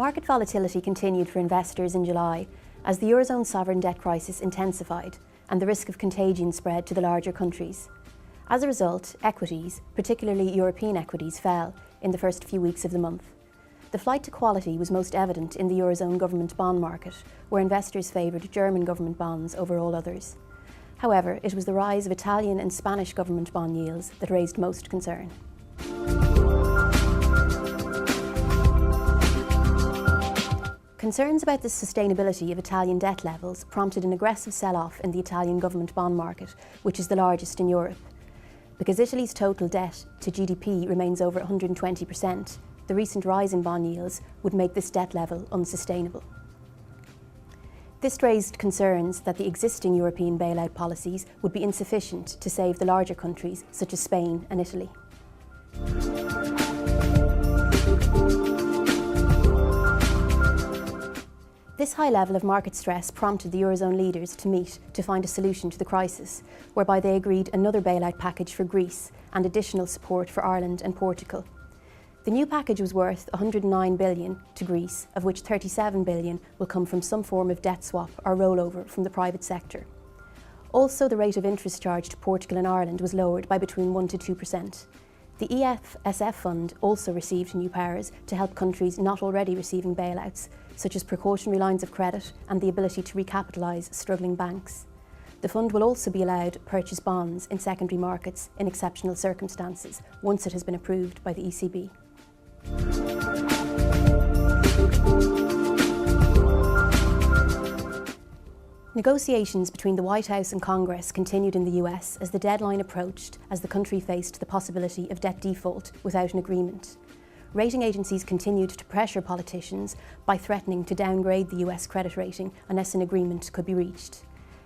Market volatility continued for investors in July as the Eurozone sovereign debt crisis intensified and the risk of contagion spread to the larger countries. As a result, equities, particularly European equities, fell in the first few weeks of the month. The flight to quality was most evident in the Eurozone government bond market, where investors favoured German government bonds over all others. However, it was the rise of Italian and Spanish government bond yields that raised most concern. Concerns about the sustainability of Italian debt levels prompted an aggressive sell-off in the Italian government bond market, which is the largest in Europe. Because Italy's total debt to GDP remains over 120%, the recent rise in bond yields would make this debt level unsustainable. This raised concerns that the existing European bailout policies would be insufficient to save the larger countries such as Spain and Italy. This high level of market stress prompted the Eurozone leaders to meet to find a solution to the crisis, whereby they agreed another bailout package for Greece and additional support for Ireland and Portugal. The new package was worth €109 billion to Greece, of which €37 billion will come from some form of debt swap or rollover from the private sector. Also, the rate of interest charged to Portugal and Ireland was lowered by between 1% to 2%. The EFSF fund also received new powers to help countries not already receiving bailouts, such as precautionary lines of credit and the ability to recapitalise struggling banks. The fund will also be allowed to purchase bonds in secondary markets in exceptional circumstances, once it has been approved by the ECB. Negotiations between the White House and Congress continued in the US as the deadline approached as the country faced the possibility of debt default without an agreement. Rating agencies continued to pressure politicians by threatening to downgrade the US credit rating unless an agreement could be reached.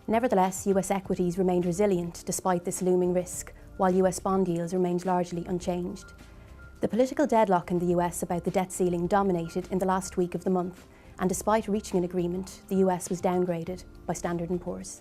Nevertheless, US equities remained resilient despite this looming risk, while US bond yields remained largely unchanged. The political deadlock in the US about the debt ceiling dominated in the last week of the month, and despite reaching an agreement, the US was downgraded by Standard & Poor's.